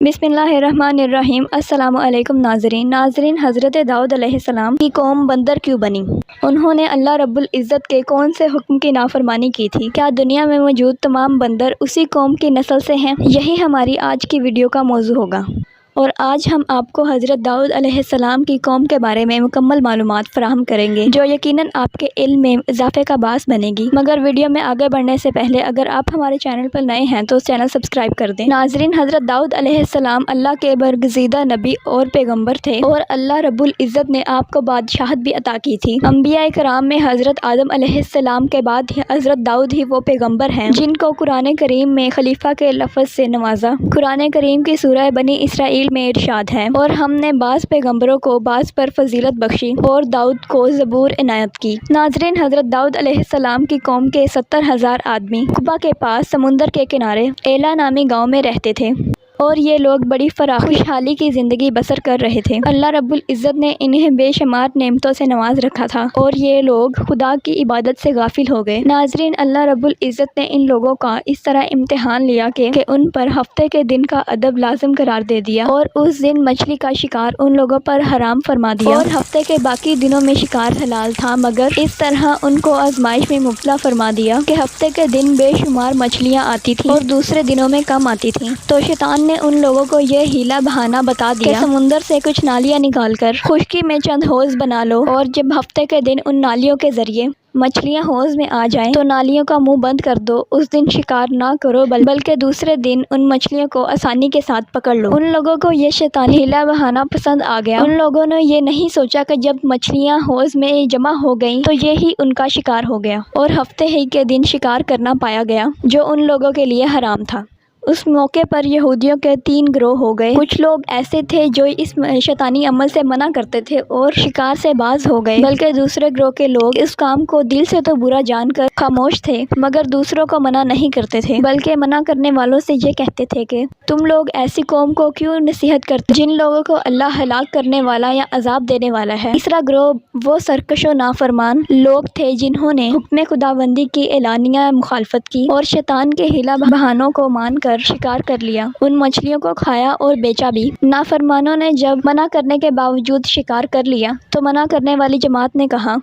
बिस्मिल्लाहिर्रहमानिर्रहीम। अस्सलामु अलैकुम नाज़रीन। हज़रत दाऊद अलैहिस्सलाम की कौम बंदर क्यों बनी? उन्होंने अल्लाह रब्बुल इज़्ज़त के कौन से हुक्म की नाफरमानी की थी? क्या दुनिया में मौजूद तमाम बंदर उसी कौम की नस्ल से हैं? यही हमारी आज की वीडियो का मौजू होगा और आज हम आपको हज़रत दाऊद अलैहिस्सलाम की कौम के बारे में मुकम्मल मालूमात फ़राहम करेंगे जो यकीनन आपके इल्म में इजाफे का बास बनेगी। मगर वीडियो में आगे बढ़ने से पहले अगर आप हमारे चैनल पर नए हैं तो चैनल सब्सक्राइब कर दें। नाज़रीन, हज़रत दाऊद अलैहिस्सलाम अल्लाह के बरगज़ीदा नबी और पैगम्बर थे और अल्लाह रब्बुल इज़्ज़त ने आपको बादशाहत भी अता की थी। अंबिया कराम में हज़रत आदम अलैहिस्सलाम के बाद हज़रत दाऊद ही वो पैगम्बर हैं जिनको कुरान करीम में खलीफा के लफ्ज़ से नवाजा। कुरान करीम की सूरह बनी इसराइल में इरशाद है, और हमने बाज़ पैगम्बरों को बाज़ पर फजीलत बख्शी और दाऊद को ज़बूर इनायत की। नाज़रीन, हज़रत दाऊद अलैहिस्सलाम की कौम के 70,000 आदमी कुबा के पास समुंदर के किनारे एला नामी गाँव में रहते थे और ये लोग बड़ी खुशहाली की ज़िंदगी बसर कर रहे थे। अल्लाह रब्बुल इज़्ज़त ने इन्हें बेशुमार नेमतों से नवाज रखा था और ये लोग खुदा की इबादत से गाफिल हो गए। नाज़रीन, अल्लाह रब्बुल इज़्ज़त ने इन लोगों का इस तरह इम्तिहान लिया कि उन पर हफ्ते के दिन का अदब लाजिम करार दे दिया और उस दिन मछली का शिकार उन लोगों पर हराम फरमा दिया और हफ्ते के बाकी दिनों में शिकार हलाल था, मगर इस तरह उनको आजमाइश में मुब्तला फरमा दिया कि हफ्ते के दिन बेशुमार मछलियाँ आती थी और दूसरे दिनों में कम आती थी। तो शैतान ने उन लोगों को यह हीला बहाना बता दिया कि समुंदर से कुछ नालियाँ निकालकर खुशकी में चंद हौज बना लो और जब हफ्ते के दिन उन नालियों के जरिए मछलियाँ हौज में आ जाएं तो नालियों का मुंह बंद कर दो। उस दिन शिकार ना करो बल्कि दूसरे दिन उन मछलियों को आसानी के साथ पकड़ लो। उन लोगों को ये शैतानी हीला बहाना पसंद आ गया। उन लोगों ने ये नहीं सोचा कि जब मछलियाँ हौज में जमा हो गईं तो ये ही उनका शिकार हो गया और हफ्ते ही के दिन शिकार करना पाया गया जो उन लोगों के लिए हराम था। उस मौके पर यहूदियों के 3 गिरोह हो गए। कुछ लोग ऐसे थे जो इस शैतानी अमल से मना करते थे और शिकार से बाज हो गए, बल्कि दूसरे गिरोह के लोग इस काम को दिल से तो बुरा जानकर खामोश थे मगर दूसरों को मना नहीं करते थे, बल्कि मना करने वालों से ये कहते थे कि तुम लोग ऐसी कौम को क्यों नसीहत करते जिन लोगों को अल्लाह हलाक करने वाला या अजाब देने वाला है। तीसरा गिरोह वो सरकश और नाफरमान लोग थे जिन्होंने हुक्म खुदाबंदी की एलानिया मुखालफत की और शैतान के हिला बहानों को मानकर शिकार कर लिया, उन मछलियों को खाया और बेचा भी। नाफरमानों ने जब मना करने के बावजूद शिकार कर लिया तो मना करने वाली जमात ने कहा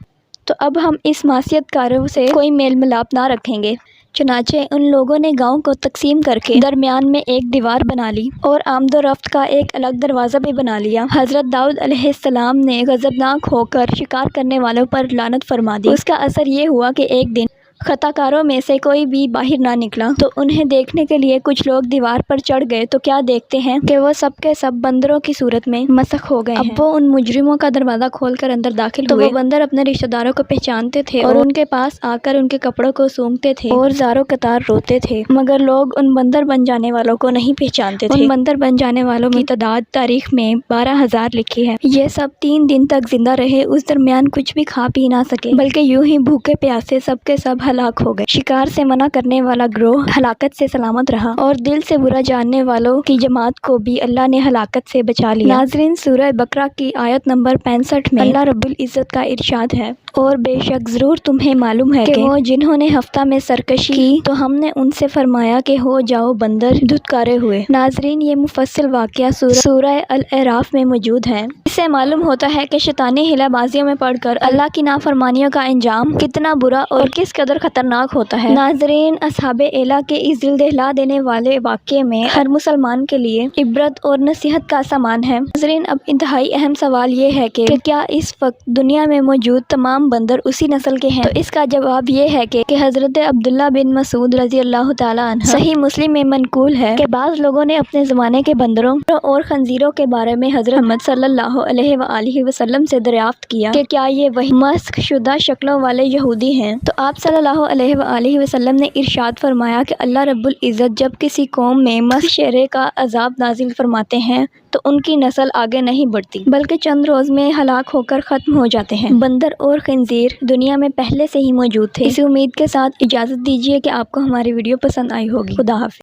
तो अब हम इस मासियतकारों से कोई मेल मिलाप ना रखेंगे। चुनाचे उन लोगों ने गांव को तकसीम करके दरमियान में एक दीवार बना ली और आमदोरफ्त का एक अलग दरवाज़ा भी बना लिया। हज़रत दाऊद अलैहिस्सलाम ने गज़बनाक होकर शिकार करने वालों पर लानत फरमा दी। उसका असर ये हुआ कि एक दिन खताकारों में से कोई भी बाहर ना निकला तो उन्हें देखने के लिए कुछ लोग दीवार पर चढ़ गए तो क्या देखते हैं कि वो सब के सब बंदरों की सूरत में मसख हो गए। अब वो उन मुजरिमों का दरवाज़ा खोलकर अंदर दाखिल हुए। वो बंदर अपने रिश्तेदारों को पहचानते थे और उनके पास आकर उनके कपड़ों को सूंघते थे और ज़ारो कतार रोते थे, मगर लोग उन बंदर बन जाने वालों को नहीं पहचानते थे। उन बंदर बन जाने वालों की तादाद तारीख में 12,000 लिखी है। ये सब 3 दिन तक जिंदा रहे। उस दरमियान कुछ भी खा पी ना सके, बल्कि यूं ही भूखे प्यासे सब के सब हलाक हो गए। शिकार से मना करने वाला गिरोह हलाकत से सलामत रहा और दिल से बुरा जानने वालों की जमात को भी अल्लाह ने हलाकत से बचा लिया। नाज़रीन, सूरह बकरा की आयत नंबर 65 में अल्लाह रब्बुल इज़्ज़त का इरशाद है, और बेशक ज़रूर तुम्हें मालूम है कि वो जिन्होंने हफ्ता में सरकशी की तो हमने उनसे फरमाया कि हो जाओ बंदर धुतकारे हुए। नाज़रीन, ये मुफस्सिल वाक़या सूरह अल-अराफ में मौजूद है। इससे मालूम होता है कि शैतानी हिलाबाजियों में पड़कर अल्लाह की नाफरमानियों का अंजाम कितना बुरा और किस कदर खतरनाक होता है। नाज़रीन, असहाबे एला के इस दिल दहला देने वाले वाक़ये में हर मुसलमान के लिए इबरत और नसीहत का सामान है। नाज़रीन, अब इंतहाई अहम सवाल ये है कि क्या इस वक्त दुनिया में मौजूद तमाम बंदर उसी नस्ल के हैं? तो इसका जवाब ये है कि हज़रत अब्दुल्ला बिन मसूद रज़ी अल्लाह तआला अन्हु सही मुस्लिम में मनकूल है कि बाज़ लोगों ने अपने ज़माने के बंदरों और खंजीरों के बारे में हज़रत मोहम्मद सल्लल्लाहु अलैहि वसल्लम से दरियाफ्त किया कि क्या ये वही मस्ख शुदा शक्लों वाले यहूदी हैं? तो आप सल्लल्लाहु अलैहि वसल्लम ने इरशाद फरमाया कि अल्लाह रब्बुल इज़्ज़त जब किसी कौम में मस्ख शेरे का अजाब नाजिल फरमाते हैं तो उनकी नस्ल आगे नहीं बढ़ती बल्कि चंद रोज में हलाक होकर ख़त्म हो जाते हैं। बंदर और खंजीर दुनिया में पहले से ही मौजूद थे। इसी उम्मीद के साथ इजाज़त दीजिए कि आपको हमारी वीडियो पसंद आई होगी। खुदा हाफ़िज़।